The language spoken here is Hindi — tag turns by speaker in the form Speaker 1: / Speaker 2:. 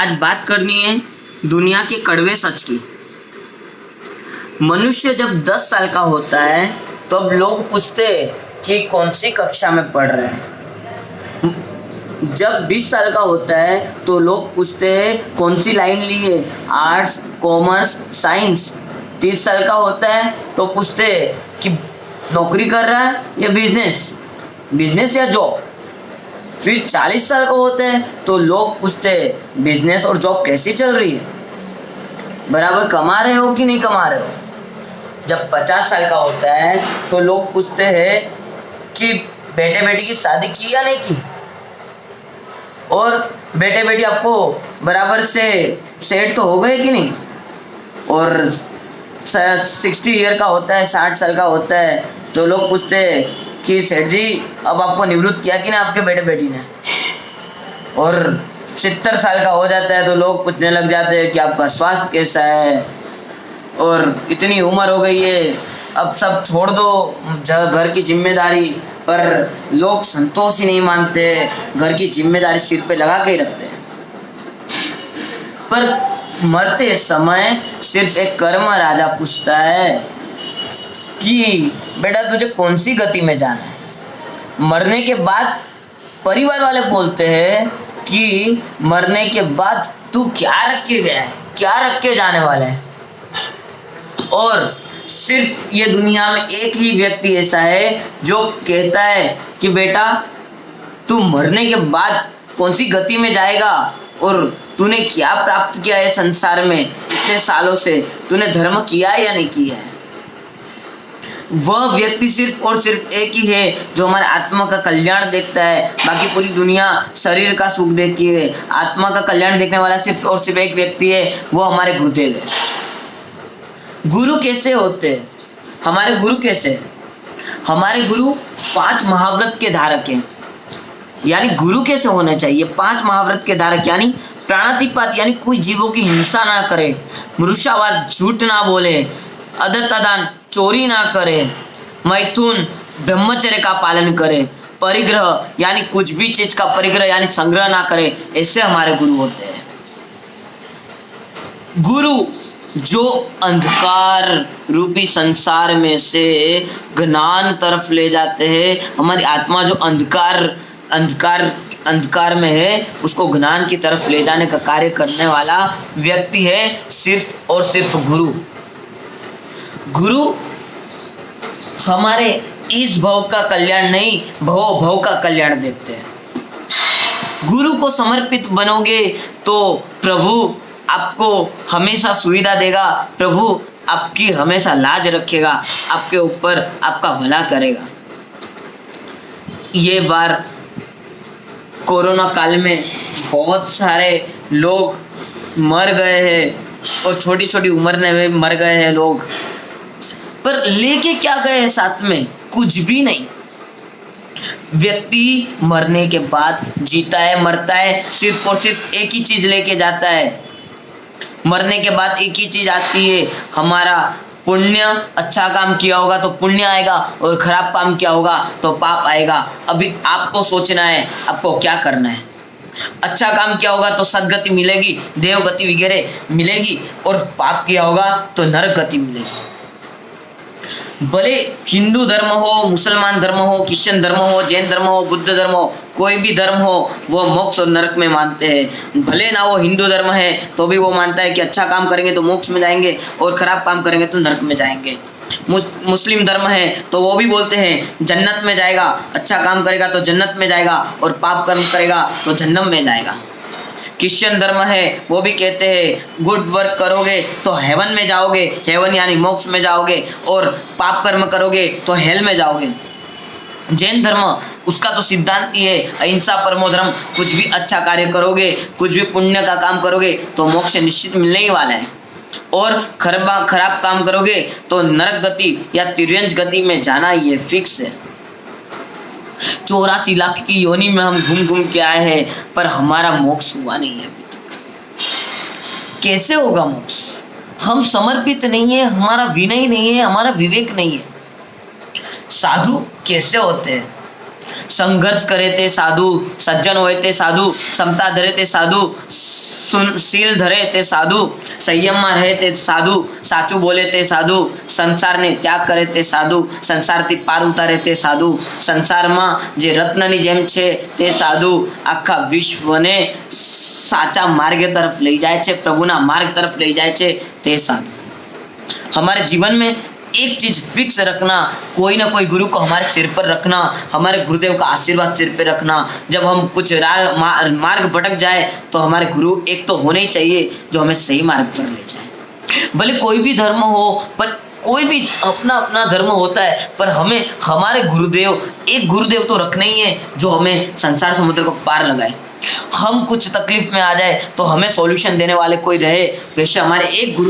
Speaker 1: आज बात करनी है दुनिया के कड़वे सच की। मनुष्य जब 10 साल का होता है तब लोग पूछते हैं कि कौन सी कक्षा में पढ़ रहे हैं। जब 20 साल का होता है तो लोग पूछते हैं कौन सी लाइन ली है, आर्ट्स, कॉमर्स, साइंस। 30 साल का होता है तो पूछते हैं कि नौकरी कर रहा है या बिजनेस या जॉब। फिर 40 साल का होता है तो लोग पूछते हैं बिजनेस और जॉब कैसी चल रही है, बराबर कमा रहे हो कि नहीं कमा रहे हो। जब 50 साल का होता है तो लोग पूछते हैं कि बेटे बेटी की शादी की या नहीं की, और बेटे बेटी आपको बराबर से सेट तो हो गए कि नहीं। और 60 ईयर का होता है, 60 साल का होता है तो लोग पूछते हैं कि सेठ जी अब आपको निवृत्त किया कि ना आपके बेटे बेटी ने। और 70 साल का हो जाता है तो लोग पूछने लग जाते हैं कि आपका स्वास्थ्य कैसा है, और इतनी उम्र हो गई है अब सब छोड़ दो घर की जिम्मेदारी। पर लोग संतोष ही नहीं मानते, घर की जिम्मेदारी सिर पे लगा के ही रखते हैं। पर मरते समय सिर्फ एक कर्म राजा पूछता है कि बेटा तुझे कौन सी गति में जाना है। मरने के बाद परिवार वाले बोलते हैं कि मरने के बाद तू क्या रख के गया है, क्या रख के जाने वाला है। और सिर्फ ये दुनिया में एक ही व्यक्ति ऐसा है जो कहता है कि बेटा तू मरने के बाद कौन सी गति में जाएगा और तूने क्या प्राप्त किया है संसार में, इतने सालों से तूने धर्म किया है या नहीं किया है। वह व्यक्ति सिर्फ और सिर्फ एक ही है जो हमारे आत्मा का कल्याण देखता है। बाकी पूरी दुनिया शरीर का सुख देखती है, आत्मा का कल्याण देखने वाला सिर्फ और सिर्फ एक व्यक्ति है, वो हमारे गुरुदेव है। गुरु कैसे होते हैं? हमारे गुरु कैसे? हमारे गुरु 5 महाव्रत के धारक हैं। यानी गुरु कैसे होने चाहिए? 5 महाव्रत के धारक यानी प्राणातिपात यानी कोई जीवों की हिंसा ना करे, मृषावाद झूठ ना बोले, अदत्तदान चोरी ना करे, मैथुन ब्रह्मचर्य का पालन करे, परिग्रह यानी कुछ भी चीज का परिग्रह यानी संग्रह ना करे। ऐसे हमारे गुरु होते हैं। गुरु जो अंधकार रूपी संसार में से ज्ञान तरफ ले जाते हैं। हमारी आत्मा जो अंधकार में है उसको ज्ञान की तरफ ले जाने का कार्य करने वाला व्यक्ति है सिर्फ और सिर्फ गुरु। गुरु हमारे इस भव का कल्याण नहीं, भव का कल्याण देखते हैं। गुरु को समर्पित बनोगे तो प्रभु आपको हमेशा सुविधा देगा, प्रभु आपकी हमेशा लाज रखेगा, आपके ऊपर आपका भला करेगा। ये बार कोरोना काल में बहुत सारे लोग मर गए हैं और छोटी छोटी उम्र में मर गए हैं लोग, पर लेके क्या गए साथ में? कुछ भी नहीं। व्यक्ति मरने के बाद जीता है, मरता है, सिर्फ और सिर्फ एक ही चीज लेके जाता है। मरने के बाद एक ही चीज आती है, हमारा पुण्य। अच्छा काम किया होगा तो पुण्य आएगा और खराब काम किया होगा तो पाप आएगा। अभी आपको सोचना है आपको क्या करना है। अच्छा काम किया होगा तो सदगति मिलेगी, देवगति वगैरह मिलेगी, और पाप किया होगा तो नरक गति मिलेगी। भले हिंदू धर्म हो, मुसलमान धर्म हो, क्रिश्चियन धर्म हो, जैन धर्म हो, बुद्ध धर्म हो, कोई भी धर्म हो, वो मोक्ष और नरक में मानते हैं। भले ना वो हिंदू धर्म है तो भी वो मानता है कि अच्छा काम करेंगे तो मोक्ष में जाएंगे और खराब काम करेंगे तो नरक में जाएंगे। मुस्लिम धर्म है तो वो भी बोलते हैं जन्नत में जाएगा, अच्छा काम करेगा तो जन्नत में जाएगा और पाप कर्म करेगा तो जहन्नम में जाएगा। क्रिश्चियन धर्म है वो भी कहते हैं गुड वर्क करोगे तो हेवन में जाओगे, हेवन यानी मोक्ष में जाओगे, और पाप कर्म करोगे तो हेल में जाओगे। जैन धर्म उसका तो सिद्धांत ही है अहिंसा परमो धर्म, कुछ भी अच्छा कार्य करोगे, कुछ भी पुण्य का काम करोगे तो मोक्ष निश्चित मिलने ही वाला है, और खराब काम करोगे तो नरक गति या तिर्यंच गति में जाना ही है, फिक्स है। 84 लाख की योनि में हम घूम के आए हैं पर हमारा मोक्ष हुआ नहीं है अभी तक। कैसे होगा मोक्ष? हम समर्पित नहीं है, हमारा विनय नहीं है, हमारा विवेक नहीं है। साधु कैसे होते हैं? संघर्ष करे ते साधु, सज्जन होए ते साधु, समता धरे ते साधु, शील धरे ते साधु, संयम में रहे ते साधु, साचू बोले ते साधु, संसार ने त्याग करे ते साधु, संसार थी पार उतारे ते साधु, संसार में जे रत्न जेम छे ते साधु, आखा विश्व ने साचा मार्ग तरफ लई जाए छे, प्रभुना मार्ग तरफ लई जाए छे ते साधु। हमारे जीवन में एक चीज फिक्स रखना, कोई ना कोई गुरु को हमारे सिर पर रखना, हमारे गुरुदेव का आशीर्वाद सिर पे रखना। जब हम कुछ मार्ग भटक जाए तो हमारे गुरु एक तो होने ही चाहिए जो हमें सही मार्ग पर ले जाए। भले कोई भी धर्म हो, पर कोई भी अपना अपना धर्म होता है, पर हमें हमारे गुरुदेव, एक गुरुदेव तो रखना ही है जो हमें संसार समुद्र को पार लगाए। हम कुछ तकलीफ में आ जाए तो हमें सॉल्यूशन देने वाले कोई रहे, वैसे हमारे एक गुरु